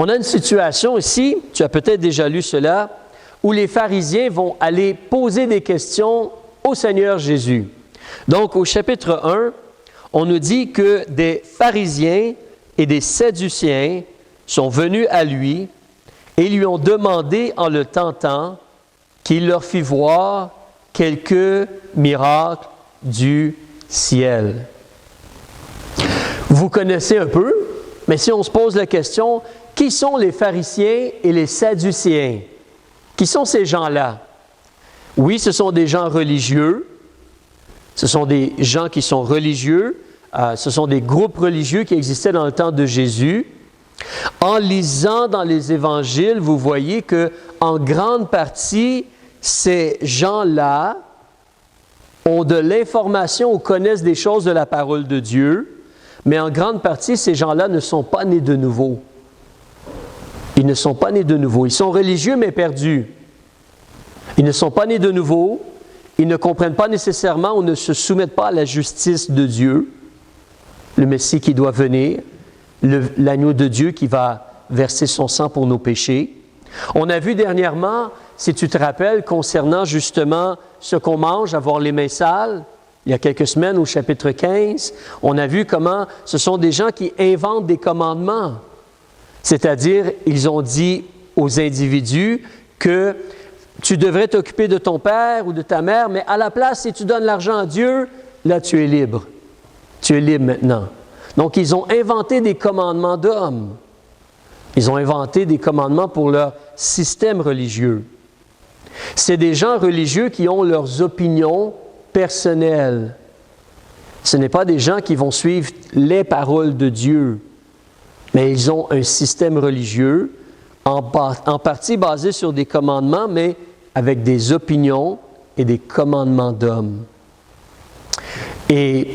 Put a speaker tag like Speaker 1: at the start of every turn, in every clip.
Speaker 1: On a une situation ici, tu as peut-être déjà lu cela, où les pharisiens vont aller poser des questions au Seigneur Jésus. Donc, au chapitre 1, on nous dit que des pharisiens et des sadduciens sont venus à lui et lui ont demandé en le tentant qu'il leur fît voir quelques miracles du ciel. Vous connaissez un peu, mais si on se pose la question, qui sont les pharisiens et les sadduciens? Qui sont ces gens-là? Oui, ce sont des gens religieux. Ce sont des gens qui sont religieux. Ce sont des groupes religieux qui existaient dans le temps de Jésus. En lisant dans les évangiles, vous voyez que en grande partie, ces gens-là ont de l'information ou connaissent des choses de la parole de Dieu, mais en grande partie, ces gens-là ne sont pas nés de nouveau. Ils ne sont pas nés de nouveau. Ils sont religieux, mais perdus. Ils ne sont pas nés de nouveau. Ils ne comprennent pas nécessairement ou ne se soumettent pas à la justice de Dieu, le Messie qui doit venir, l'agneau de Dieu qui va verser son sang pour nos péchés. On a vu dernièrement, si tu te rappelles, concernant justement ce qu'on mange, avoir les mains sales, il y a quelques semaines au chapitre 15, on a vu comment ce sont des gens qui inventent des commandements. C'est-à-dire, ils ont dit aux individus que tu devrais t'occuper de ton père ou de ta mère, mais à la place, si tu donnes l'argent à Dieu, là, tu es libre. Tu es libre maintenant. Donc, ils ont inventé des commandements d'hommes. Ils ont inventé des commandements pour leur système religieux. C'est des gens religieux qui ont leurs opinions personnelles. Ce n'est pas des gens qui vont suivre les paroles de Dieu, mais ils ont un système religieux en partie basé sur des commandements, mais avec des opinions et des commandements d'hommes. Et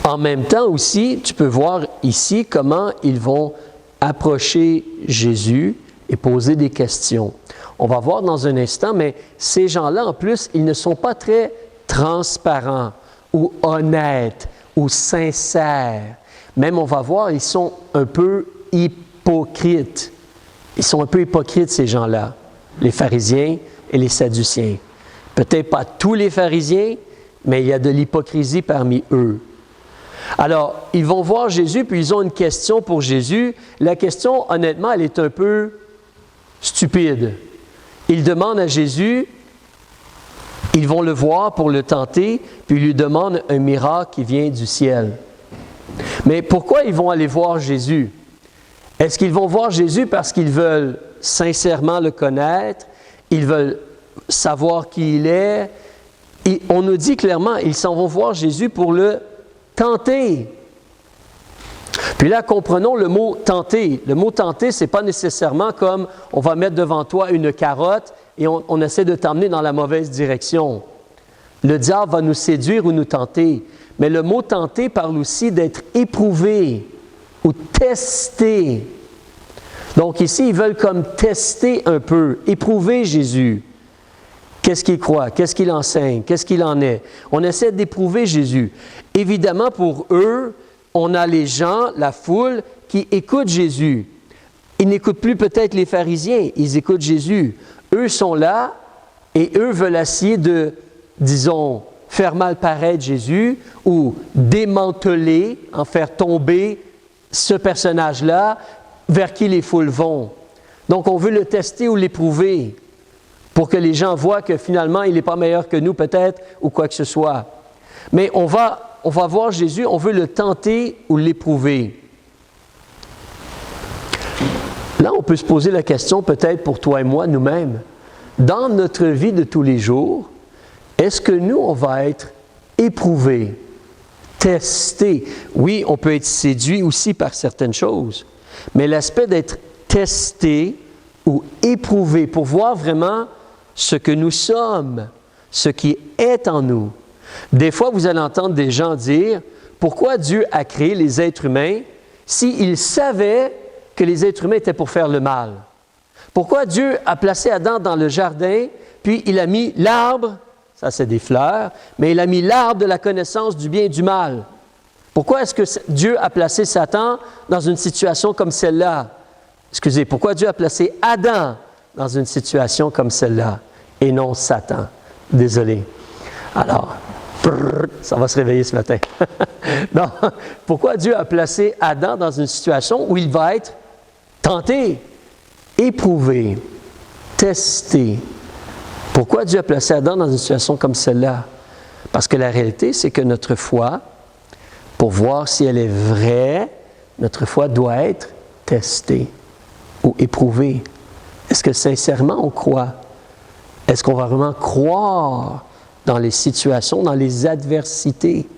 Speaker 1: en même temps aussi, tu peux voir ici comment ils vont approcher Jésus et poser des questions. On va voir dans un instant, mais ces gens-là, en plus, ils ne sont pas très transparents ou honnêtes ou sincères. Même, on va voir, ils sont un peu hypocrites. Ils sont un peu hypocrites, ces gens-là, les pharisiens et les sadduciens. Peut-être pas tous les pharisiens, mais il y a de l'hypocrisie parmi eux. Alors, ils vont voir Jésus, puis ils ont une question pour Jésus. La question, honnêtement, elle est un peu stupide. Ils demandent à Jésus, ils vont le voir pour le tenter, puis ils lui demandent un miracle qui vient du ciel. Mais pourquoi ils vont aller voir Jésus? Est-ce qu'ils vont voir Jésus parce qu'ils veulent sincèrement le connaître? Ils veulent savoir qui il est? Et on nous dit clairement, ils s'en vont voir Jésus pour le tenter. Puis là, comprenons le mot « tenter ». Le mot « tenter », ce n'est pas nécessairement comme on va mettre devant toi une carotte et on essaie de t'emmener dans la mauvaise direction. Le diable va nous séduire ou nous tenter. Mais le mot « tenter » parle aussi d'être éprouvé ou tester. Donc ici, ils veulent comme tester un peu, éprouver Jésus. Qu'est-ce qu'il croit? Qu'est-ce qu'il enseigne? Qu'est-ce qu'il en est? On essaie d'éprouver Jésus. Évidemment, pour eux, on a les gens, la foule, qui écoutent Jésus. Ils n'écoutent plus peut-être les pharisiens, ils écoutent Jésus. Eux sont là et eux veulent essayer de, disons, faire mal paraître Jésus ou démanteler, en faire tomber ce personnage-là vers qui les foules vont. Donc, on veut le tester ou l'éprouver pour que les gens voient que finalement, il n'est pas meilleur que nous peut-être ou quoi que ce soit. Mais on va voir Jésus, on veut le tenter ou l'éprouver. Là, on peut se poser la question peut-être pour toi et moi, nous-mêmes. Dans notre vie de tous les jours, est-ce que nous, on va être éprouvés, testés? Oui, on peut être séduit aussi par certaines choses, mais l'aspect d'être testé ou éprouvé pour voir vraiment ce que nous sommes, ce qui est en nous. Des fois, vous allez entendre des gens dire « Pourquoi Dieu a créé les êtres humains s'il savait que les êtres humains étaient pour faire le mal? Pourquoi Dieu a placé Adam dans le jardin, puis il a mis l'arbre, ça c'est des fleurs, mais il a mis l'arbre de la connaissance du bien et du mal? Pourquoi est-ce que Dieu a placé Satan dans une situation comme celle-là? pourquoi Dieu a placé Adam dans une situation comme celle-là et non Satan? Désolé. Alors, ça va se réveiller ce matin. Non, pourquoi Dieu a placé Adam dans une situation où il va être tenté, éprouvé, testé? Pourquoi Dieu a placé Adam dans une situation comme celle-là? Parce que la réalité, c'est que notre foi, pour voir si elle est vraie, notre foi doit être testée ou éprouvée. Est-ce que sincèrement on croit? Est-ce qu'on va vraiment croire dans les situations, dans les adversités?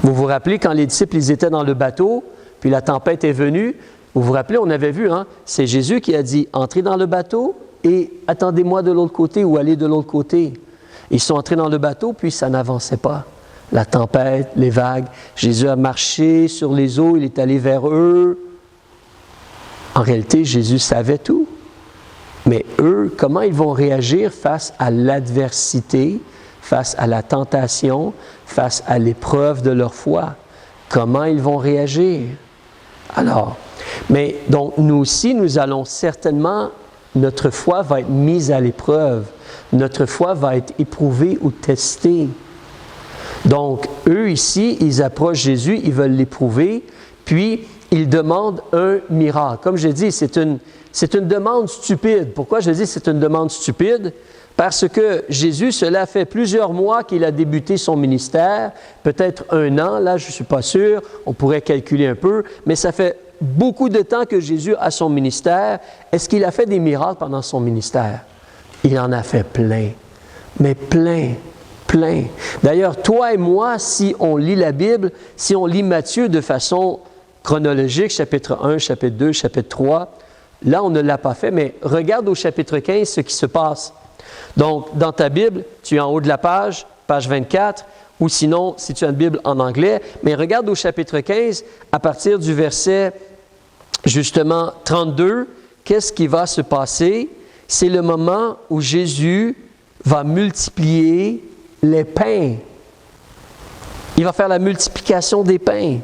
Speaker 1: Vous vous rappelez quand les disciples ils étaient dans le bateau, puis la tempête est venue, vous vous rappelez, on avait vu, c'est Jésus qui a dit « Entrez dans le bateau et attendez-moi de l'autre côté ou allez de l'autre côté. » Ils sont entrés dans le bateau, puis ça n'avançait pas. La tempête, les vagues. Jésus a marché sur les eaux, il est allé vers eux. En réalité, Jésus savait tout. Mais eux, comment ils vont réagir face à l'adversité, face à la tentation, face à l'épreuve de leur foi? Comment ils vont réagir? Alors, mais donc nous aussi, nous allons certainement, notre foi va être mise à l'épreuve. Notre foi va être éprouvée ou testée. Donc, eux ici, ils approchent Jésus, ils veulent l'éprouver, puis ils demandent un miracle. Comme je dis, c'est une demande stupide. Pourquoi je dis c'est une demande stupide? Parce que Jésus, cela fait plusieurs mois qu'il a débuté son ministère, peut-être 1 an, là je ne suis pas sûr, on pourrait calculer un peu, mais ça fait beaucoup de temps que Jésus a son ministère. Est-ce qu'il a fait des miracles pendant son ministère? Il en a fait plein, mais plein. D'ailleurs, toi et moi, si on lit la Bible, si on lit Matthieu de façon chronologique, chapitre 1, chapitre 2, chapitre 3, là, on ne l'a pas fait, mais regarde au chapitre 15 ce qui se passe. Donc, dans ta Bible, tu es en haut de la page 24, ou sinon, si tu as une Bible en anglais, mais regarde au chapitre 15, à partir du verset, justement, 32, qu'est-ce qui va se passer? C'est le moment où Jésus va multiplier les pains. Il va faire la multiplication des pains.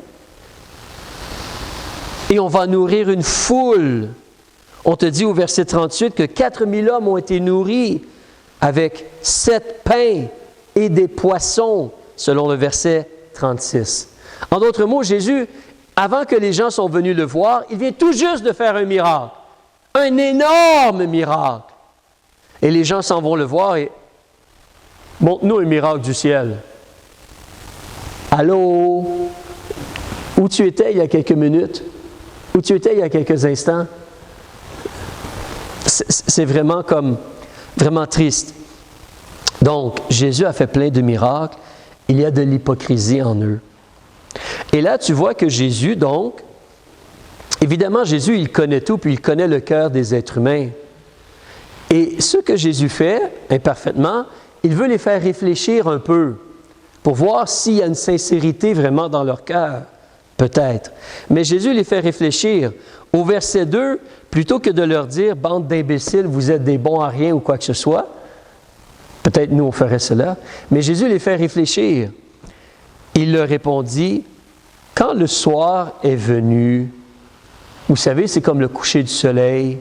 Speaker 1: Et on va nourrir une foule. On te dit au verset 38 que 4000 hommes ont été nourris avec 7 pains et des poissons, selon le verset 36. En d'autres mots, Jésus, avant que les gens sont venus le voir, il vient tout juste de faire un miracle. Un énorme miracle. Et les gens s'en vont le voir et montre-nous un miracle du ciel. Allô? Où tu étais il y a quelques minutes? Où tu étais il y a quelques instants? C'est vraiment triste. Donc, Jésus a fait plein de miracles. Il y a de l'hypocrisie en eux. Et là, tu vois que Jésus, donc, évidemment, Jésus, il connaît tout, puis il connaît le cœur des êtres humains. Et ce que Jésus fait, imparfaitement, il veut les faire réfléchir un peu pour voir s'il y a une sincérité vraiment dans leur cœur. Peut-être. Mais Jésus les fait réfléchir. Au verset 2, plutôt que de leur dire « Bande d'imbéciles, vous êtes des bons à rien » ou quoi que ce soit, peut-être nous on ferait cela, mais Jésus les fait réfléchir. Il leur répondit « Quand le soir est venu, vous savez, c'est comme le coucher du soleil.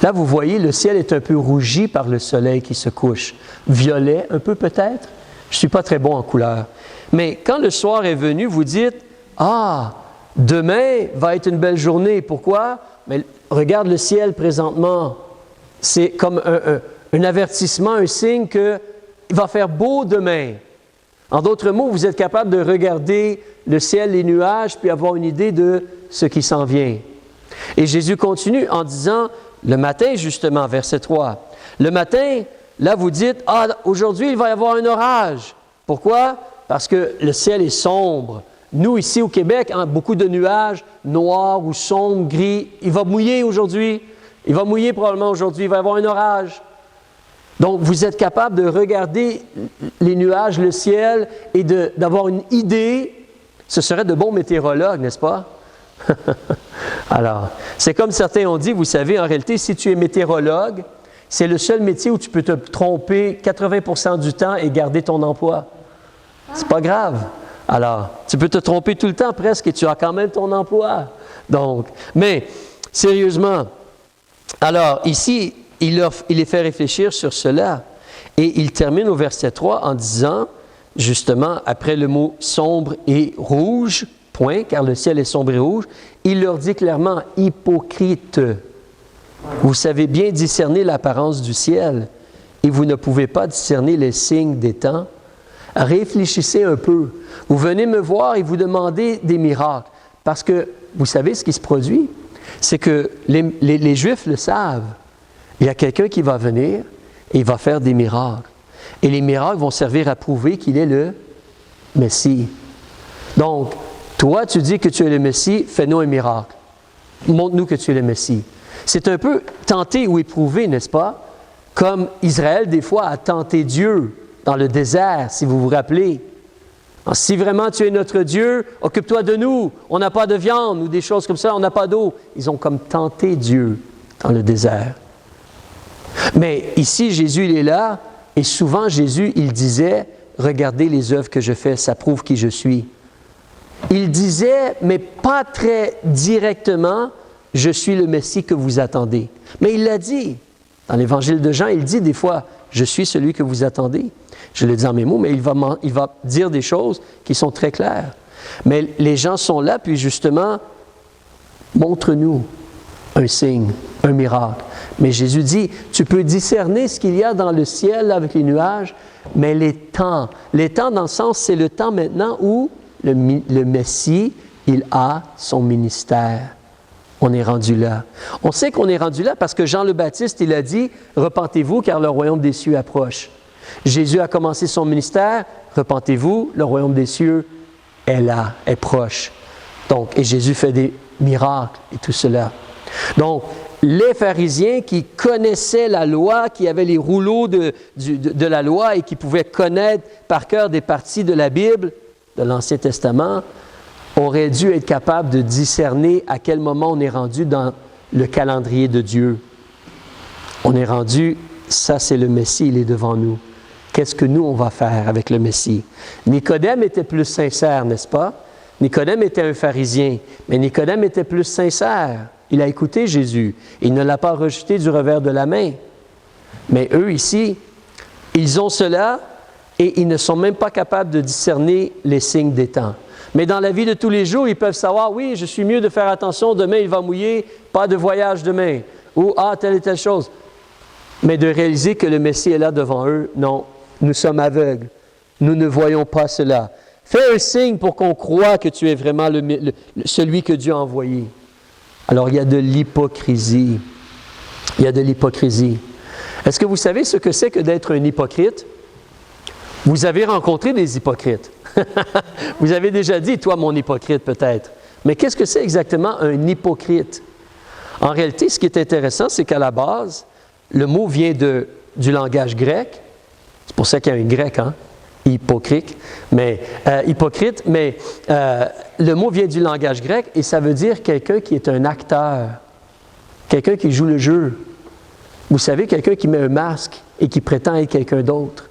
Speaker 1: Là, vous voyez, le ciel est un peu rougi par le soleil qui se couche. Violet, un peu peut-être. Je ne suis pas très bon en couleur. Mais quand le soir est venu, vous dites « Ah, demain va être une belle journée. » Pourquoi? Mais regarde le ciel présentement. C'est comme un avertissement, un signe qu'il va faire beau demain. En d'autres mots, vous êtes capable de regarder le ciel, les nuages, puis avoir une idée de ce qui s'en vient. Et Jésus continue en disant, le matin justement, verset 3, le matin, là vous dites, « Ah, aujourd'hui il va y avoir un orage. » Pourquoi? Parce que le ciel est sombre. Nous, ici au Québec, beaucoup de nuages, noirs ou sombres, gris. Il va mouiller aujourd'hui. Il va mouiller probablement aujourd'hui. Il va y avoir un orage. Donc, vous êtes capable de regarder les nuages, le ciel, et d'avoir une idée. Ce serait de bons météorologues, n'est-ce pas? Alors, c'est comme certains ont dit, vous savez, en réalité, si tu es météorologue, c'est le seul métier où tu peux te tromper 80% du temps et garder ton emploi. C'est pas grave. Alors, tu peux te tromper tout le temps presque et tu as quand même ton emploi. Donc, mais Sérieusement. Alors, ici, il les fait réfléchir sur cela. Et il termine au verset 3 en disant, justement, après le mot sombre et rouge, point, car le ciel est sombre et rouge, il leur dit clairement, hypocrite, vous savez bien discerner l'apparence du ciel et vous ne pouvez pas discerner les signes des temps. Réfléchissez un peu. Vous venez me voir et vous demandez des miracles. Parce que, vous savez ce qui se produit? C'est que les Juifs le savent. Il y a quelqu'un qui va venir et il va faire des miracles. Et les miracles vont servir à prouver qu'il est le Messie. Donc, toi, tu dis que tu es le Messie, fais-nous un miracle. Montre-nous que tu es le Messie. C'est un peu tenter ou éprouver, n'est-ce pas? Comme Israël, des fois, a tenté Dieu dans le désert, si vous vous rappelez. Alors, si vraiment tu es notre Dieu, occupe-toi de nous. On n'a pas de viande ou des choses comme ça, on n'a pas d'eau. Ils ont comme tenté Dieu dans le désert. Mais ici, Jésus, il est là, et souvent, Jésus, il disait, « Regardez les œuvres que je fais, ça prouve qui je suis. » Il disait, mais pas très directement, « Je suis le Messie que vous attendez. » Mais il l'a dit. Dans l'Évangile de Jean, il dit des fois, « Je suis celui que vous attendez. » Je le dis en mes mots, mais il va dire des choses qui sont très claires. Mais les gens sont là, puis justement, montre-nous un signe, un miracle. Mais Jésus dit, tu peux discerner ce qu'il y a dans le ciel avec les nuages, mais les temps dans le sens, c'est le temps maintenant où le Messie, il a son ministère. On est rendu là. On sait qu'on est rendu là parce que Jean le Baptiste, il a dit, repentez-vous car le royaume des cieux approche. Jésus a commencé son ministère, repentez-vous, le royaume des cieux est là, est proche. Donc, et Jésus fait des miracles et tout cela. Donc, les pharisiens qui connaissaient la loi, qui avaient les rouleaux de la loi et qui pouvaient connaître par cœur des parties de la Bible, de l'Ancien Testament, auraient dû être capables de discerner à quel moment on est rendu dans le calendrier de Dieu. On est rendu, ça c'est le Messie, il est devant nous. Qu'est-ce que nous, on va faire avec le Messie? Nicodème était plus sincère, n'est-ce pas? Nicodème était un pharisien, mais Nicodème était plus sincère. Il a écouté Jésus. Il ne l'a pas rejeté du revers de la main. Mais eux, ici, ils ont cela et ils ne sont même pas capables de discerner les signes des temps. Mais dans la vie de tous les jours, ils peuvent savoir, oui, je suis mieux de faire attention, demain il va mouiller, pas de voyage demain. Ou, telle et telle chose. Mais de réaliser que le Messie est là devant eux, non, nous sommes aveugles. Nous ne voyons pas cela. Fais un signe pour qu'on croie que tu es vraiment celui que Dieu a envoyé. Alors, il y a de l'hypocrisie. Il y a de l'hypocrisie. Est-ce que vous savez ce que c'est que d'être un hypocrite? Vous avez rencontré des hypocrites. Vous avez déjà dit, toi, mon hypocrite, peut-être. Mais qu'est-ce que c'est exactement un hypocrite? En réalité, ce qui est intéressant, c'est qu'à la base, le mot vient du langage grec. C'est pour ça qu'il y a un grec, hein? Hypocrite. Mais le mot vient du langage grec et ça veut dire quelqu'un qui est un acteur. Quelqu'un qui joue le jeu. Vous savez, quelqu'un qui met un masque et qui prétend être quelqu'un d'autre.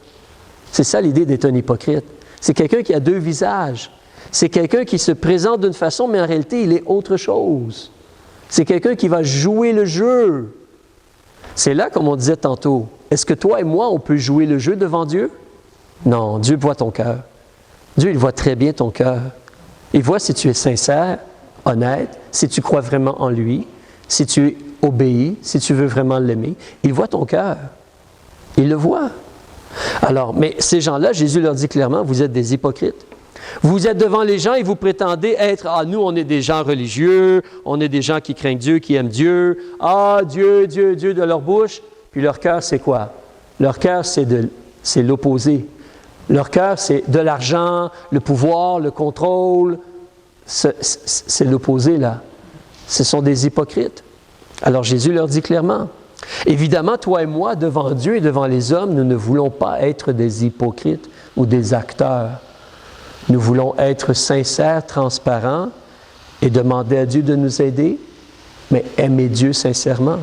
Speaker 1: C'est ça l'idée d'être un hypocrite. C'est quelqu'un qui a deux visages. C'est quelqu'un qui se présente d'une façon, mais en réalité, il est autre chose. C'est quelqu'un qui va jouer le jeu. C'est là, comme on disait tantôt, est-ce que toi et moi, on peut jouer le jeu devant Dieu? Non, Dieu voit ton cœur. Dieu, il voit très bien ton cœur. Il voit si tu es sincère, honnête, si tu crois vraiment en lui, si tu obéis, si tu veux vraiment l'aimer. Il voit ton cœur. Il le voit. Alors, mais ces gens-là, Jésus leur dit clairement, vous êtes des hypocrites. Vous êtes devant les gens et vous prétendez être, nous, on est des gens religieux, on est des gens qui craignent Dieu, qui aiment Dieu. Dieu, Dieu, Dieu de leur bouche. Puis leur cœur, c'est quoi? Leur cœur, c'est l'opposé. Leur cœur, c'est de l'argent, le pouvoir, le contrôle. C'est l'opposé, là. Ce sont des hypocrites. Alors Jésus leur dit clairement, évidemment, toi et moi, devant Dieu et devant les hommes, nous ne voulons pas être des hypocrites ou des acteurs. Nous voulons être sincères, transparents et demander à Dieu de nous aider, mais aimer Dieu sincèrement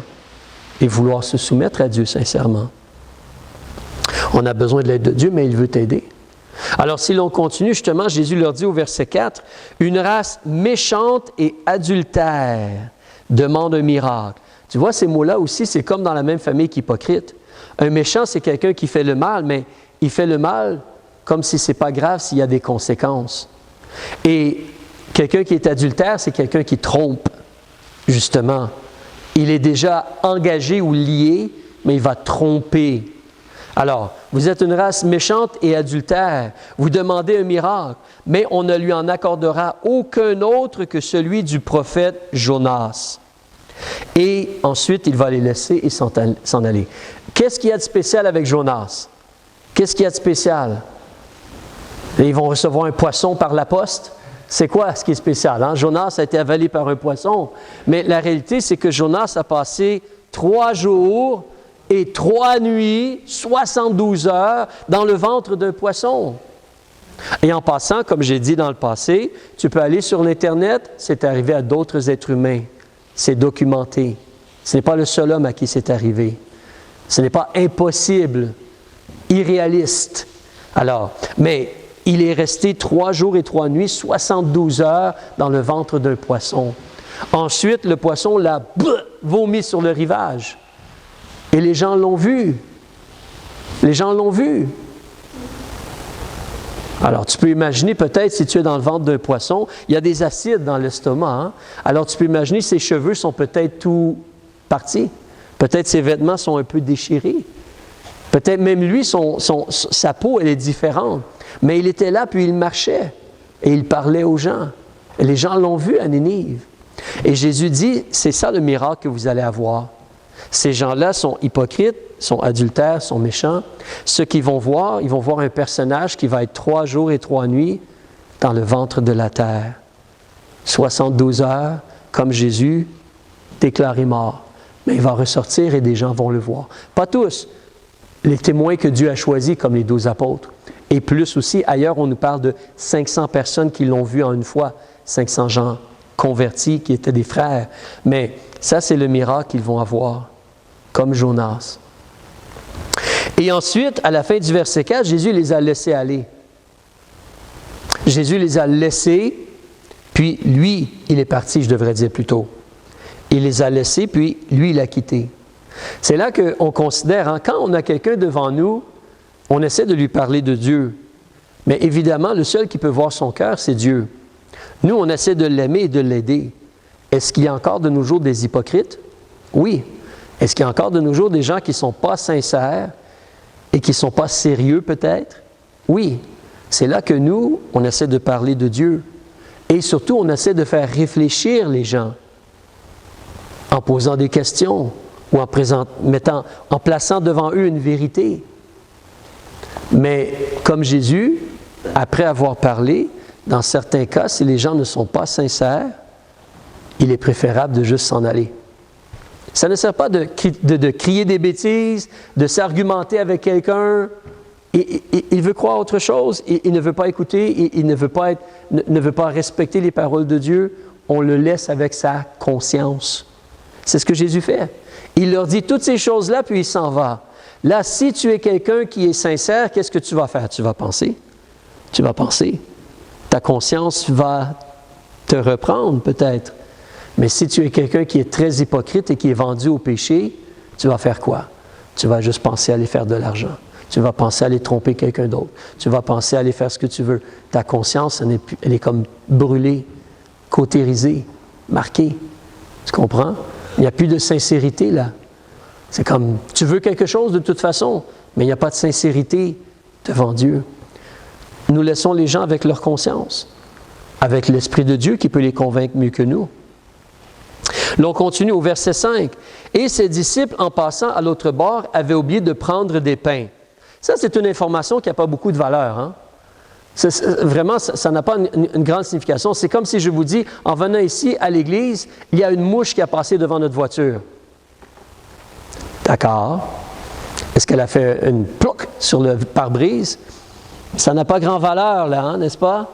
Speaker 1: et vouloir se soumettre à Dieu sincèrement. On a besoin de l'aide de Dieu, mais il veut t'aider. Alors, si l'on continue, justement, Jésus leur dit au verset 4, « Une race méchante et adultère demande un miracle. Tu vois, ces mots-là aussi, c'est comme dans la même famille qu'hypocrite. Un méchant, c'est quelqu'un qui fait le mal, mais il fait le mal comme si ce n'est pas grave s'il y a des conséquences. Et quelqu'un qui est adultère, c'est quelqu'un qui trompe, justement. Il est déjà engagé ou lié, mais il va tromper. Alors, vous êtes une race méchante et adultère. Vous demandez un miracle, mais on ne lui en accordera aucun autre que celui du prophète Jonas. Et ensuite, il va les laisser et s'en aller. Qu'est-ce qu'il y a de spécial avec Jonas? Qu'est-ce qu'il y a de spécial? Et ils vont recevoir un poisson par la poste. C'est quoi ce qui est spécial? Hein? Jonas a été avalé par un poisson. Mais la réalité, c'est que Jonas a passé 3 jours et 3 nuits, 72 heures, dans le ventre d'un poisson. Et en passant, comme j'ai dit dans le passé, tu peux aller sur l'Internet, c'est arrivé à d'autres êtres humains. C'est documenté. Ce n'est pas le seul homme à qui c'est arrivé. Ce n'est pas impossible, irréaliste. Alors, mais il est resté 3 jours et 3 nuits, 72 heures dans le ventre d'un poisson. Ensuite, le poisson l'a vomi sur le rivage. Et les gens l'ont vu. Les gens l'ont vu. Alors, tu peux imaginer peut-être si tu es dans le ventre d'un poisson, il y a des acides dans l'estomac. Hein? Alors, tu peux imaginer ses cheveux sont peut-être tout partis. Peut-être ses vêtements sont un peu déchirés. Peut-être même lui, sa peau, elle est différente. Mais il était là, puis il marchait. Et il parlait aux gens. Et les gens l'ont vu à Ninive. Et Jésus dit, c'est ça le miracle que vous allez avoir. Ces gens-là sont hypocrites, sont adultères, sont méchants. Ceux qui vont voir, ils vont voir un personnage qui va être 3 jours et 3 nuits dans le ventre de la terre. 72 heures, comme Jésus, déclaré mort. Mais il va ressortir et des gens vont le voir. Pas tous. Les témoins que Dieu a choisis, comme les 12 apôtres. Et plus aussi, ailleurs, on nous parle de 500 personnes qui l'ont vu en une fois. 500 gens convertis qui étaient des frères. Mais ça, c'est le miracle qu'ils vont avoir, comme Jonas. Et ensuite, à la fin du verset 4, Jésus les a laissés aller. Jésus les a laissés, puis lui, il est parti, je devrais dire plutôt. Il les a laissés, puis lui, il a quitté. C'est là qu'on considère, hein, quand on a quelqu'un devant nous, on essaie de lui parler de Dieu. Mais évidemment, le seul qui peut voir son cœur, c'est Dieu. Nous, on essaie de l'aimer et de l'aider. Est-ce qu'il y a encore de nos jours des hypocrites? Oui. Est-ce qu'il y a encore de nos jours des gens qui ne sont pas sincères et qui ne sont pas sérieux peut-être? Oui. C'est là que nous, on essaie de parler de Dieu. Et surtout, on essaie de faire réfléchir les gens en posant des questions ou en plaçant devant eux une vérité. Mais comme Jésus, après avoir parlé, dans certains cas, si les gens ne sont pas sincères, il est préférable de juste s'en aller. Ça ne sert pas de crier des bêtises, de s'argumenter avec quelqu'un. Il veut croire autre chose, il ne veut pas écouter, il ne veut pas respecter les paroles de Dieu. On le laisse avec sa conscience. C'est ce que Jésus fait. Il leur dit toutes ces choses-là, puis il s'en va. Là, si tu es quelqu'un qui est sincère, qu'est-ce que tu vas faire? Tu vas penser. Tu vas penser. Ta conscience va te reprendre peut-être. Mais si tu es quelqu'un qui est très hypocrite et qui est vendu au péché, tu vas faire quoi? Tu vas juste penser à aller faire de l'argent. Tu vas penser à aller tromper quelqu'un d'autre. Tu vas penser à aller faire ce que tu veux. Ta conscience, elle est comme brûlée, cautérisée, marquée. Tu comprends? Il n'y a plus de sincérité là. C'est comme, tu veux quelque chose de toute façon, mais il n'y a pas de sincérité devant Dieu. Nous laissons les gens avec leur conscience, avec l'Esprit de Dieu qui peut les convaincre mieux que nous. L'on continue au verset 5. « Et ses disciples, en passant à l'autre bord, avaient oublié de prendre des pains. » Ça, c'est une information qui n'a pas beaucoup de valeur. Hein? Vraiment, ça n'a pas une grande signification. C'est comme si je vous dis, en venant ici à l'église, il y a une mouche qui a passé devant notre voiture. D'accord. Est-ce qu'elle a fait une plouc sur le pare-brise? Ça n'a pas grand valeur, là, hein, n'est-ce pas?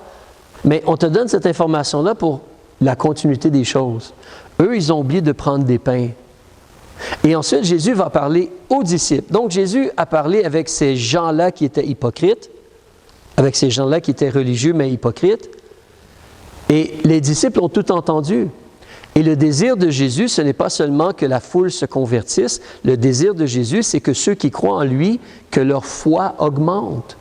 Speaker 1: Mais on te donne cette information-là pour la continuité des choses. Eux, ils ont oublié de prendre des pains. Et ensuite, Jésus va parler aux disciples. Donc, Jésus a parlé avec ces gens-là qui étaient hypocrites, avec ces gens-là qui étaient religieux mais hypocrites. Et les disciples ont tout entendu. Et le désir de Jésus, ce n'est pas seulement que la foule se convertisse. Le désir de Jésus, c'est que ceux qui croient en lui, que leur foi augmente.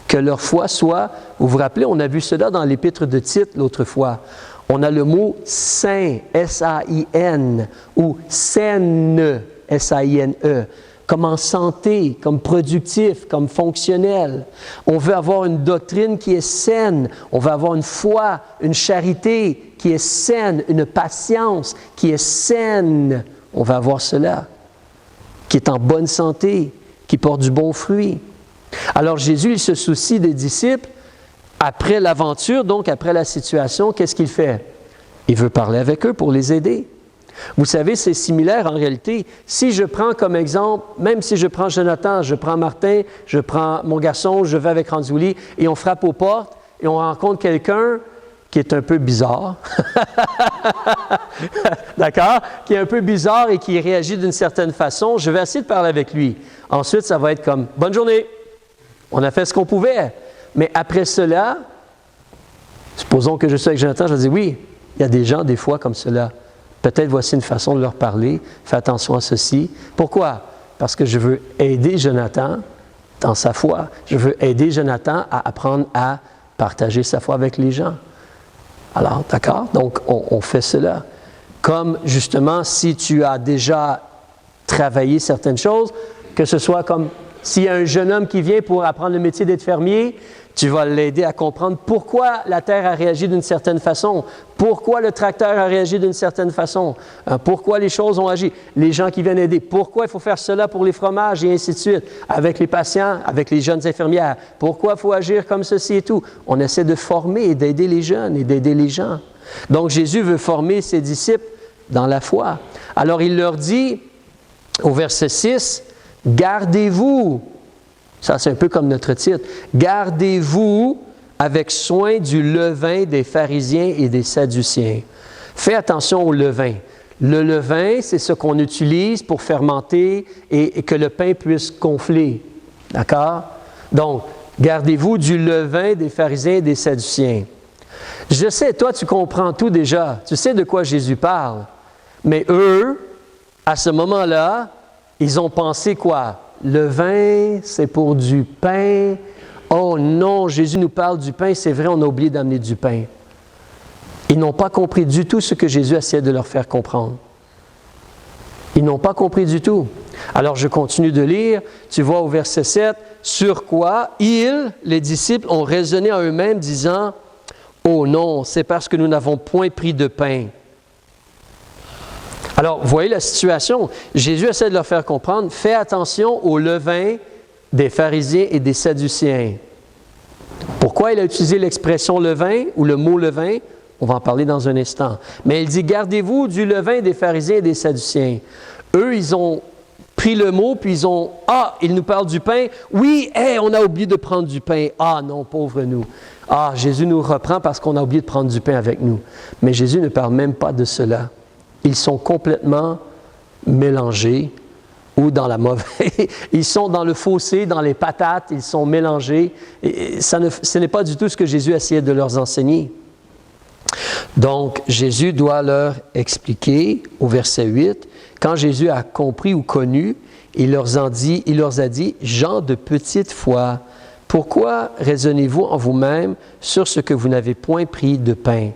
Speaker 1: Que leur foi soit, vous vous rappelez, on a vu cela dans l'épître de Tite l'autre fois. On a le mot saint, S-A-I-N, ou saine, S-A-I-N-E, comme en santé, comme productif, comme fonctionnel. On veut avoir une doctrine qui est saine. On veut avoir une foi, une charité qui est saine, une patience qui est saine. On veut avoir cela, qui est en bonne santé, qui porte du bon fruit. Alors Jésus, il se soucie des disciples. Après l'aventure, donc après la situation, qu'est-ce qu'il fait? Il veut parler avec eux pour les aider. Vous savez, c'est similaire en réalité. Si je prends comme exemple, même si je prends Jonathan, je prends Martin, je prends mon garçon, je vais avec Ranzouli et on frappe aux portes et on rencontre quelqu'un qui est un peu bizarre. D'accord? Qui est un peu bizarre et qui réagit d'une certaine façon, je vais essayer de parler avec lui. Ensuite, ça va être comme « Bonne journée! On a fait ce qu'on pouvait. » Mais après cela, supposons que je suis avec Jonathan, je vais dire oui, il y a des gens des fois comme cela. Peut-être voici une façon de leur parler. Fais attention à ceci. Pourquoi? Parce que je veux aider Jonathan dans sa foi. Je veux aider Jonathan à apprendre à partager sa foi avec les gens. Alors, d'accord? Donc, on fait cela. Comme justement, si tu as déjà travaillé certaines choses, que ce soit comme s'il y a un jeune homme qui vient pour apprendre le métier d'être fermier, tu vas l'aider à comprendre pourquoi la terre a réagi d'une certaine façon, pourquoi le tracteur a réagi d'une certaine façon, pourquoi les choses ont agi. Les gens qui viennent aider, pourquoi il faut faire cela pour les fromages et ainsi de suite, avec les patients, avec les jeunes infirmières, pourquoi il faut agir comme ceci et tout. On essaie de former et d'aider les jeunes et d'aider les gens. Donc Jésus veut former ses disciples dans la foi. Alors il leur dit au verset 6, « Gardez-vous ». Ça, c'est un peu comme notre titre. « Gardez-vous avec soin du levain des pharisiens et des sadduciens. » Fais attention au levain. Le levain, c'est ce qu'on utilise pour fermenter et que le pain puisse gonfler. D'accord? Donc, gardez-vous du levain des pharisiens et des sadduciens. Je sais, toi, tu comprends tout déjà. Tu sais de quoi Jésus parle. Mais eux, à ce moment-là, ils ont pensé quoi? Le vin, c'est pour du pain. Oh non, Jésus nous parle du pain, c'est vrai, on a oublié d'amener du pain. Ils n'ont pas compris du tout ce que Jésus essayait de leur faire comprendre. Ils n'ont pas compris du tout. Alors je continue de lire, tu vois au verset 7, « Sur quoi ils, les disciples, ont raisonné en eux-mêmes, disant, « Oh non, c'est parce que nous n'avons point pris de pain. » Alors, vous voyez la situation. Jésus essaie de leur faire comprendre, fais attention au levain des pharisiens et des sadduciens. Pourquoi il a utilisé l'expression levain ou le mot levain? On va en parler dans un instant. Mais il dit, gardez-vous du levain des pharisiens et des sadduciens. Eux, ils ont pris le mot, puis ils ont, il nous parle du pain. Oui, on a oublié de prendre du pain. Ah non, pauvre nous. Jésus nous reprend parce qu'on a oublié de prendre du pain avec nous. Mais Jésus ne parle même pas de cela. Ils sont complètement mélangés ou dans la mauvaise. Ils sont dans le fossé, dans les patates, ils sont mélangés. Et ce n'est pas du tout ce que Jésus essayait de leur enseigner. Donc, Jésus doit leur expliquer au verset 8, quand Jésus a compris ou connu, il leur a dit, « Gens de petite foi, pourquoi raisonnez-vous en vous-même sur ce que vous n'avez point pris de pain? »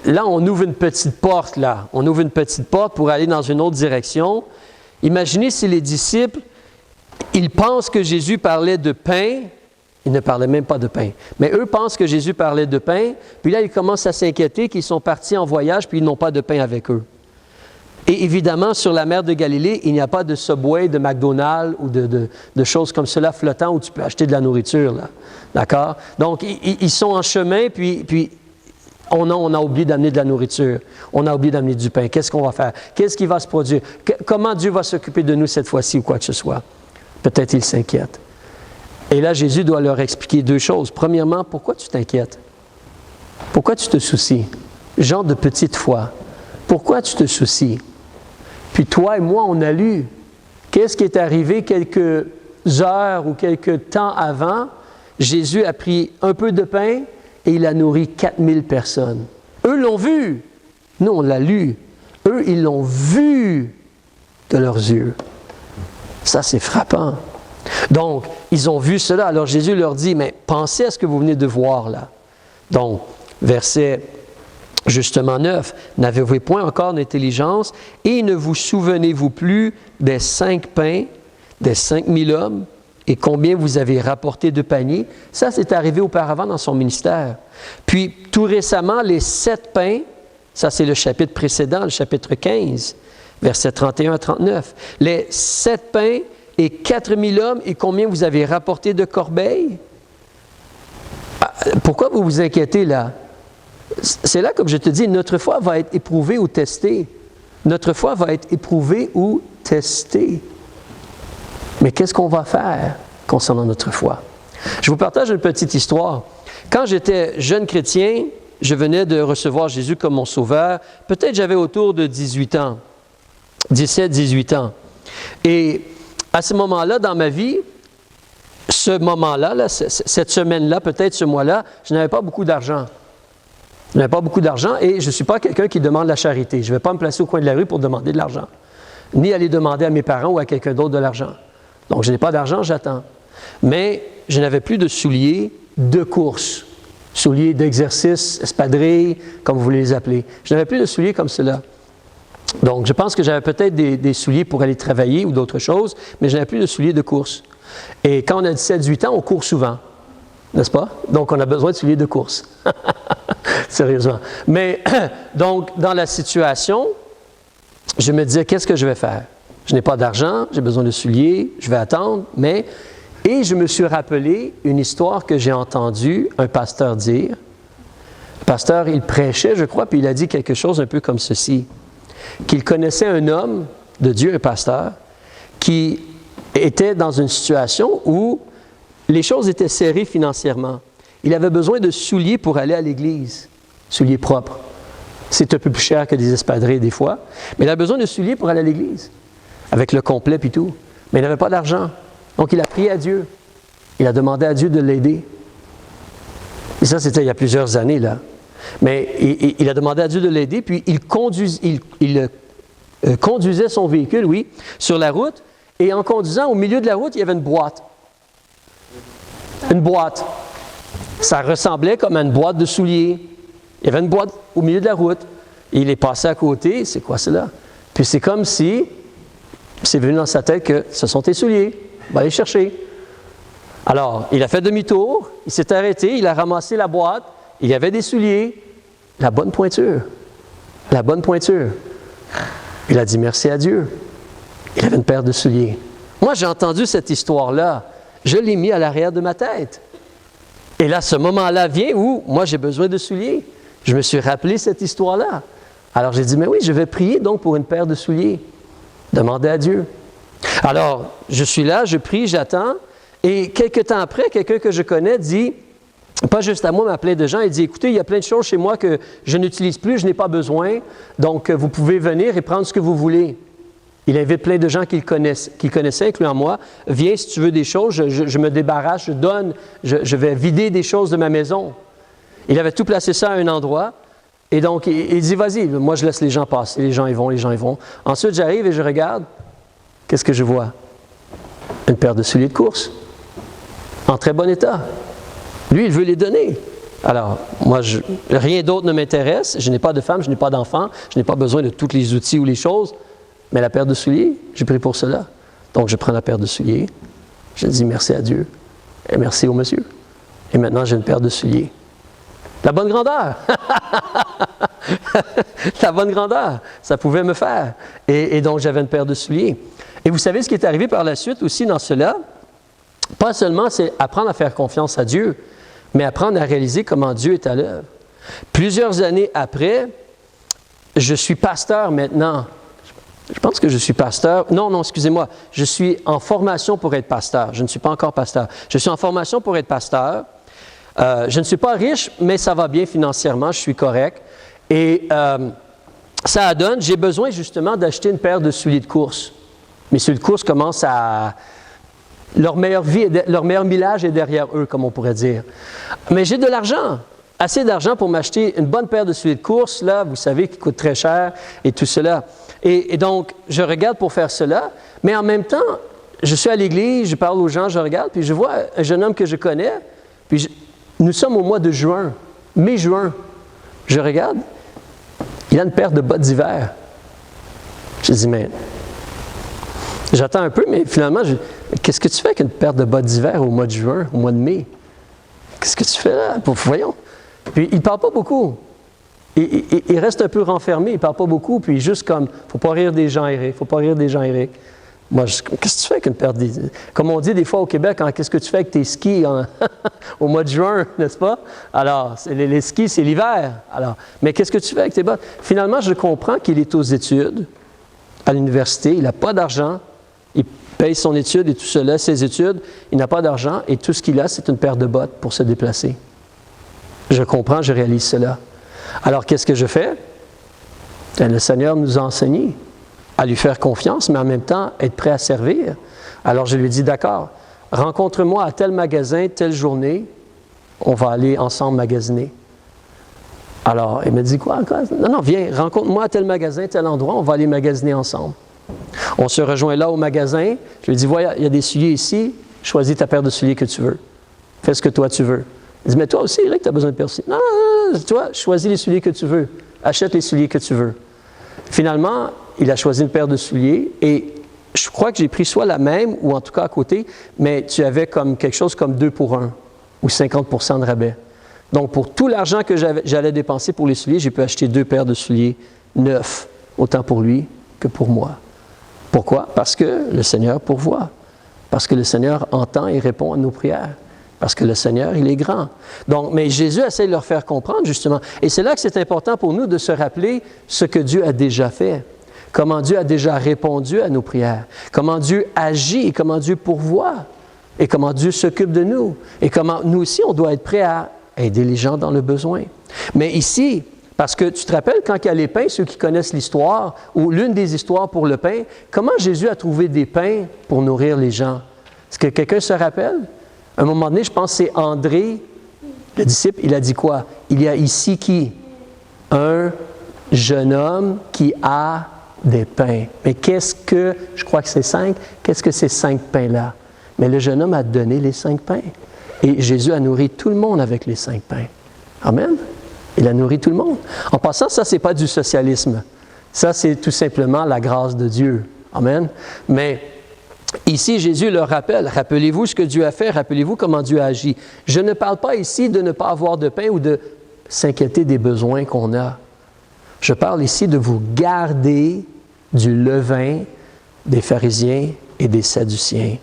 Speaker 1: Là, on ouvre une petite porte, là. On ouvre une petite porte pour aller dans une autre direction. Imaginez si les disciples, ils pensent que Jésus parlait de pain. Ils ne parlaient même pas de pain. Mais eux pensent que Jésus parlait de pain. Puis là, ils commencent à s'inquiéter qu'ils sont partis en voyage puis ils n'ont pas de pain avec eux. Et évidemment, sur la mer de Galilée, il n'y a pas de Subway, de McDonald's ou de choses comme cela flottant où tu peux acheter de la nourriture, là. D'accord? Donc, ils sont en chemin puis on a oublié d'amener de la nourriture. On a oublié d'amener du pain. Qu'est-ce qu'on va faire? Qu'est-ce qui va se produire? Comment Dieu va s'occuper de nous cette fois-ci ou quoi que ce soit? Peut-être ils s'inquiètent. Et là, Jésus doit leur expliquer deux choses. Premièrement, pourquoi tu t'inquiètes? Pourquoi tu te soucies? Gens de petite foi. Pourquoi tu te soucies? Puis toi et moi, on a lu. Qu'est-ce qui est arrivé quelques heures ou quelques temps avant? Jésus a pris un peu de pain et il a nourri 4000 personnes. Eux l'ont vu. Nous, on l'a lu. Eux, ils l'ont vu de leurs yeux. Ça, c'est frappant. Donc, ils ont vu cela. Alors Jésus leur dit, mais pensez à ce que vous venez de voir là. Donc, verset justement 9, n'avez-vous point encore d'intelligence et ne vous souvenez-vous plus des 5 pains, des 5000 hommes et combien vous avez rapporté de paniers? Ça, c'est arrivé auparavant dans son ministère. Puis, tout récemment, les 7 pains, ça c'est le chapitre précédent, le chapitre 15, versets 31 à 39. Les 7 pains et 4000 hommes et combien vous avez rapporté de corbeilles? Pourquoi vous vous inquiétez là? C'est là, comme je te dis, notre foi va être éprouvée ou testée. Notre foi va être éprouvée ou testée. Mais qu'est-ce qu'on va faire concernant notre foi? Je vous partage une petite histoire. Quand j'étais jeune chrétien, je venais de recevoir Jésus comme mon sauveur. Peut-être j'avais autour de 18 ans, 17-18 ans. Et à ce moment-là, dans ma vie, ce moment-là, cette semaine-là, peut-être ce mois-là, je n'avais pas beaucoup d'argent. Je n'avais pas beaucoup d'argent et je ne suis pas quelqu'un qui demande la charité. Je ne vais pas me placer au coin de la rue pour demander de l'argent, ni aller demander à mes parents ou à quelqu'un d'autre de l'argent. Donc, je n'ai pas d'argent, j'attends. Mais je n'avais plus de souliers de course, souliers d'exercice, espadrilles, comme vous voulez les appeler. Je n'avais plus de souliers comme cela. Donc, je pense que j'avais peut-être des souliers pour aller travailler ou d'autres choses, mais je n'avais plus de souliers de course. Et quand on a 17-18 ans, on court souvent, n'est-ce pas? Donc, on a besoin de souliers de course. Sérieusement. Mais, donc, dans la situation, je me disais, qu'est-ce que je vais faire? Je n'ai pas d'argent, j'ai besoin de souliers, je vais attendre, mais... Et je me suis rappelé une histoire que j'ai entendue un pasteur dire. Le pasteur, il prêchait, je crois, puis il a dit quelque chose un peu comme ceci, qu'il connaissait un homme de Dieu, un pasteur, qui était dans une situation où les choses étaient serrées financièrement. Il avait besoin de souliers pour aller à l'église, souliers propres. C'est un peu plus cher que des espadrilles des fois, mais il a besoin de souliers pour aller à l'église, avec le complet puis tout. Mais il n'avait pas d'argent. Donc, il a prié à Dieu. Il a demandé à Dieu de l'aider. Et ça, c'était il y a plusieurs années, là. Mais il a demandé à Dieu de l'aider, puis il conduisait son véhicule, oui, sur la route. Et en conduisant, au milieu de la route, il y avait une boîte. Une boîte. Ça ressemblait comme à une boîte de souliers. Il y avait une boîte au milieu de la route. Et il est passé à côté. C'est quoi cela? Puis c'est comme si c'est venu dans sa tête que ce sont tes souliers. On va aller chercher. Alors, il a fait demi-tour, il s'est arrêté, il a ramassé la boîte, il y avait des souliers, la bonne pointure. La bonne pointure. Il a dit merci à Dieu. Il avait une paire de souliers. Moi, j'ai entendu cette histoire-là. Je l'ai mis à l'arrière de ma tête. Et là, ce moment-là vient où moi, j'ai besoin de souliers. Je me suis rappelé cette histoire-là. Alors, j'ai dit, mais oui, je vais prier donc pour une paire de souliers. Demandez à Dieu. Alors, je suis là, je prie, j'attends, et quelques temps après, quelqu'un que je connais dit, pas juste à moi, mais à plein de gens, il dit, écoutez, il y a plein de choses chez moi que je n'utilise plus, je n'ai pas besoin, donc vous pouvez venir et prendre ce que vous voulez. Il invite plein de gens qu'il connaissait, incluant moi, viens si tu veux des choses, je me débarrasse, je donne, je vais vider des choses de ma maison. Il avait tout placé ça à un endroit, et donc il dit, vas-y, moi je laisse les gens passer, les gens y vont, les gens y vont. Ensuite, j'arrive et je regarde. Qu'est-ce que je vois? Une paire de souliers de course, en très bon état. Lui, il veut les donner. Alors, moi, rien d'autre ne m'intéresse. Je n'ai pas de femme, je n'ai pas d'enfant, je n'ai pas besoin de tous les outils ou les choses. Mais la paire de souliers, j'ai pris pour cela. Donc, je prends la paire de souliers. Je dis merci à Dieu et merci au monsieur. Et maintenant, j'ai une paire de souliers. La bonne grandeur! La bonne grandeur! Ça pouvait me faire. Et donc, j'avais une paire de souliers. Et vous savez ce qui est arrivé par la suite aussi dans cela? Pas seulement c'est apprendre à faire confiance à Dieu, mais apprendre à réaliser comment Dieu est à l'œuvre. Plusieurs années après, je suis pasteur maintenant. Je pense que je suis pasteur. Non, excusez-moi. Je suis en formation pour être pasteur. Je ne suis pas encore pasteur. Je suis en formation pour être pasteur. Je ne suis pas riche, mais ça va bien financièrement. Je suis correct. Et ça donne, j'ai besoin justement d'acheter une paire de souliers de course. Mes souliers de course commencent à... Leur meilleur millage est derrière eux, comme on pourrait dire. Mais j'ai de l'argent. assez d'argent pour m'acheter une bonne paire de souliers de course, là, vous savez, qui coûtent très cher et tout cela. Et donc, je regarde pour faire cela, mais en même temps, je suis à l'église, je parle aux gens, je regarde, puis je vois un jeune homme que je connais, puis nous sommes au mois de juin, mai-juin. Je regarde, il a une paire de bottes d'hiver. Je dis, mais j'attends un peu, mais finalement, qu'est-ce que tu fais avec une paire de bottes d'hiver au mois de juin, au mois de mai? Qu'est-ce que tu fais là? Voyons. Puis il ne parle pas beaucoup. Il reste un peu renfermé, il ne parle pas beaucoup, puis juste comme, il ne faut pas rire des gens, Eric, il ne faut pas rire des gens, Eric. Moi, qu'est-ce que tu fais avec une paire de... Comme on dit des fois au Québec, hein, qu'est-ce que tu fais avec tes skis au mois de juin, n'est-ce pas? Alors, les skis, c'est l'hiver. Alors, mais qu'est-ce que tu fais avec tes bottes? Finalement, je comprends qu'il est aux études, à l'université, il n'a pas d'argent, il paye son étude et tout cela, ses études, il n'a pas d'argent, et tout ce qu'il a, c'est une paire de bottes pour se déplacer. Je comprends, je réalise cela. Alors, qu'est-ce que je fais? Bien, le Seigneur nous a enseigné à lui faire confiance, mais en même temps, être prêt à servir. Alors, je lui dis, d'accord, rencontre-moi à tel magasin, telle journée, on va aller ensemble magasiner. Alors, il me dit, quoi? Non, viens, rencontre-moi à tel magasin, tel endroit, on va aller magasiner ensemble. On se rejoint là au magasin, je lui dis, voilà, il y a des souliers ici, choisis ta paire de souliers que tu veux. Fais ce que toi tu veux. Il dit, mais toi aussi, Eric, tu as besoin de paire de souliers. Non, toi, choisis les souliers que tu veux. Achète les souliers que tu veux. Finalement, il a choisi une paire de souliers et je crois que j'ai pris soit la même ou en tout cas à côté, mais tu avais comme quelque chose comme 2 pour 1 ou 50% de rabais. Donc, pour tout l'argent que j'allais dépenser pour les souliers, j'ai pu acheter 2 paires de souliers neufs, autant pour lui que pour moi. Pourquoi? Parce que le Seigneur pourvoit. Parce que le Seigneur entend et répond à nos prières. Parce que le Seigneur, il est grand. Donc, mais Jésus essaie de leur faire comprendre, justement. Et c'est là que c'est important pour nous de se rappeler ce que Dieu a déjà fait. Comment Dieu a déjà répondu à nos prières. Comment Dieu agit et comment Dieu pourvoit. Et comment Dieu s'occupe de nous. Et comment nous aussi, on doit être prêts à aider les gens dans le besoin. Mais ici, parce que tu te rappelles quand il y a les pains, ceux qui connaissent l'histoire, ou l'une des histoires pour le pain, comment Jésus a trouvé des pains pour nourrir les gens? Est-ce que quelqu'un se rappelle? À un moment donné, je pense que c'est André, le disciple, il a dit quoi? Il y a ici qui? Un jeune homme qui a des pains. Mais je crois que c'est 5, qu'est-ce que ces 5 pains-là? Mais le jeune homme a donné les 5 pains. Et Jésus a nourri tout le monde avec les 5 pains. Amen? Il a nourri tout le monde. En passant, ça, ce n'est pas du socialisme. Ça, c'est tout simplement la grâce de Dieu. Amen? Mais ici, Jésus leur rappelle, rappelez-vous ce que Dieu a fait, rappelez-vous comment Dieu a agi. Je ne parle pas ici de ne pas avoir de pain ou de s'inquiéter des besoins qu'on a. Je parle ici de vous garder du levain des pharisiens et des sadduciens.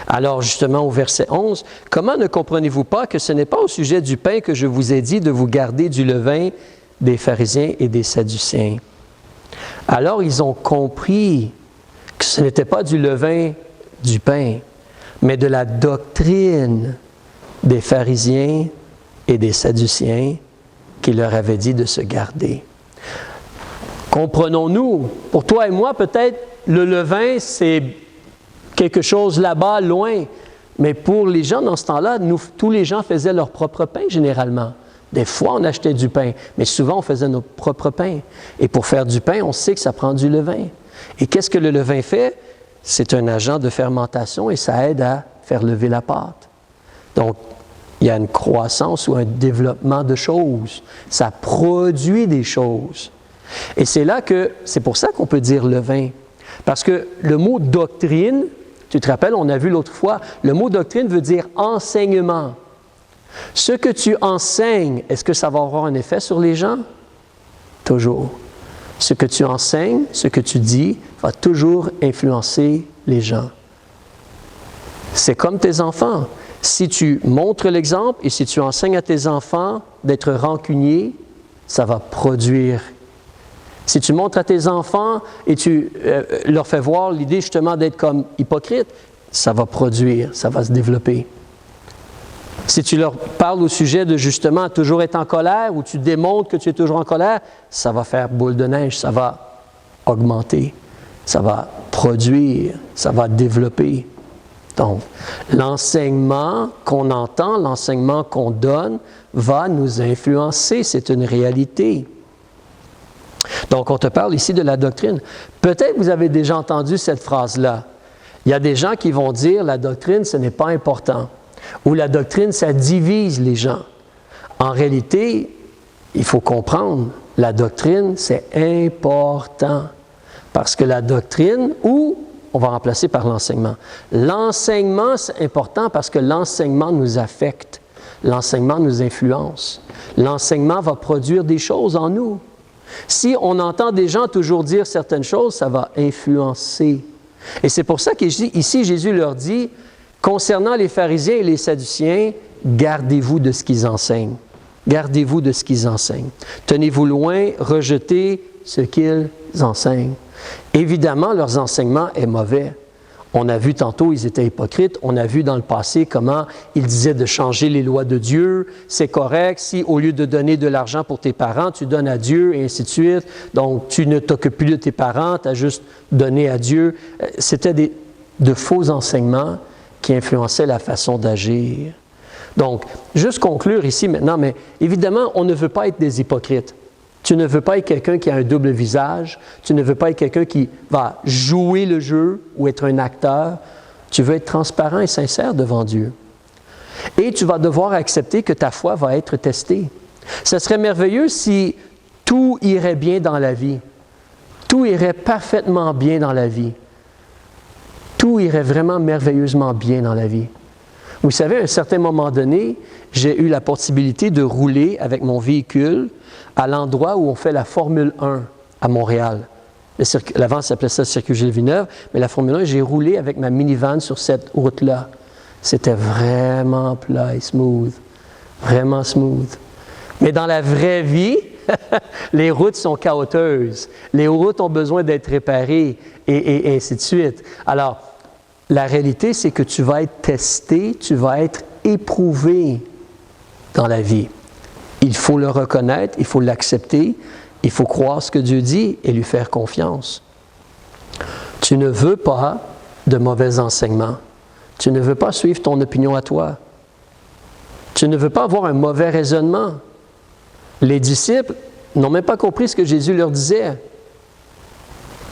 Speaker 1: Alors justement au verset 11, « Comment ne comprenez-vous pas que ce n'est pas au sujet du pain que je vous ai dit de vous garder du levain des pharisiens et des sadduciens? » Alors ils ont compris que ce n'était pas du levain du pain, mais de la doctrine des pharisiens et des sadduciens qui leur avait dit de se garder. Comprenons-nous, pour toi et moi, peut-être le levain, c'est quelque chose là-bas, loin. Mais pour les gens dans ce temps-là, tous les gens faisaient leur propre pain généralement. Des fois, on achetait du pain, mais souvent, on faisait notre propre pain. Et pour faire du pain, on sait que ça prend du levain. Et qu'est-ce que le levain fait? C'est un agent de fermentation et ça aide à faire lever la pâte. Donc, il y a une croissance ou un développement de choses. Ça produit des choses. Et c'est pour ça qu'on peut dire levain. Parce que le mot doctrine, tu te rappelles, on a vu l'autre fois, le mot doctrine veut dire enseignement. Ce que tu enseignes, est-ce que ça va avoir un effet sur les gens? Toujours. Ce que tu enseignes, ce que tu dis, va toujours influencer les gens. C'est comme tes enfants. Si tu montres l'exemple et si tu enseignes à tes enfants d'être rancuniers, ça va produire. Si tu montres à tes enfants et tu leur fais voir l'idée justement d'être comme hypocrite, ça va produire, ça va se développer. Si tu leur parles au sujet de justement toujours être en colère ou tu démontres que tu es toujours en colère, ça va faire boule de neige, ça va augmenter, ça va produire, ça va développer. Donc, l'enseignement qu'on entend, l'enseignement qu'on donne va nous influencer, c'est une réalité. Donc, on te parle ici de la doctrine. Peut-être que vous avez déjà entendu cette phrase-là. Il y a des gens qui vont dire, la doctrine, ce n'est pas important. Ou la doctrine, ça divise les gens. En réalité, il faut comprendre, la doctrine, c'est important. Parce que la doctrine, ou on va remplacer par l'enseignement. L'enseignement, c'est important parce que l'enseignement nous affecte. L'enseignement nous influence. L'enseignement va produire des choses en nous. Si on entend des gens toujours dire certaines choses, ça va influencer. Et c'est pour ça qu'ici, Jésus leur dit, concernant les pharisiens et les sadduciens, gardez-vous de ce qu'ils enseignent. Gardez-vous de ce qu'ils enseignent. Tenez-vous loin, rejetez ce qu'ils enseignent. Évidemment, leurs enseignements est mauvais. On a vu tantôt, ils étaient hypocrites. On a vu dans le passé comment ils disaient de changer les lois de Dieu. C'est correct si, au lieu de donner de l'argent pour tes parents, tu donnes à Dieu et ainsi de suite. Donc, tu ne t'occupes plus de tes parents, tu as juste donné à Dieu. C'était de faux enseignements qui influençaient la façon d'agir. Donc, juste conclure ici maintenant, mais évidemment, on ne veut pas être des hypocrites. Tu ne veux pas être quelqu'un qui a un double visage. Tu ne veux pas être quelqu'un qui va jouer le jeu ou être un acteur. Tu veux être transparent et sincère devant Dieu. Et tu vas devoir accepter que ta foi va être testée. Ce serait merveilleux si tout irait bien dans la vie. Tout irait parfaitement bien dans la vie. Tout irait vraiment merveilleusement bien dans la vie. Vous savez, à un certain moment donné, j'ai eu la possibilité de rouler avec mon véhicule à l'endroit où on fait la Formule 1 à Montréal. L'avant, ça s'appelait ça Circuit Gilles Villeneuve, mais la Formule 1, j'ai roulé avec ma minivan sur cette route-là. C'était vraiment plat et smooth. Vraiment smooth. Mais dans la vraie vie, les routes sont chaotiques. Les routes ont besoin d'être réparées et ainsi de suite. Alors, la réalité, c'est que tu vas être testé, tu vas être éprouvé dans la vie. Il faut le reconnaître, il faut l'accepter, il faut croire ce que Dieu dit et lui faire confiance. Tu ne veux pas de mauvais enseignements. Tu ne veux pas suivre ton opinion à toi. Tu ne veux pas avoir un mauvais raisonnement. Les disciples n'ont même pas compris ce que Jésus leur disait.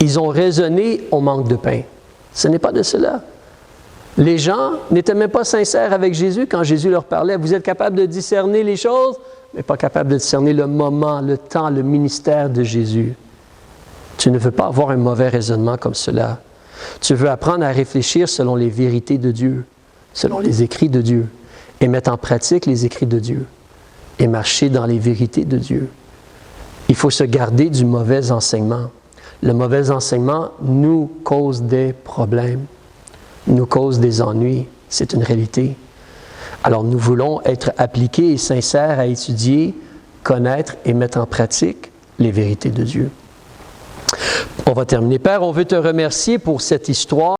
Speaker 1: Ils ont raisonné au manque de pain. Ce n'est pas de cela. Les gens n'étaient même pas sincères avec Jésus quand Jésus leur parlait. Vous êtes capables de discerner les choses, mais pas capables de discerner le moment, le temps, le ministère de Jésus. Tu ne veux pas avoir un mauvais raisonnement comme cela. Tu veux apprendre à réfléchir selon les vérités de Dieu, selon les écrits de Dieu, et mettre en pratique les écrits de Dieu, et marcher dans les vérités de Dieu. Il faut se garder du mauvais enseignement. Le mauvais enseignement nous cause des problèmes, nous cause des ennuis. C'est une réalité. Alors nous voulons être appliqués et sincères à étudier, connaître et mettre en pratique les vérités de Dieu. On va terminer. Père, on veut te remercier pour cette histoire.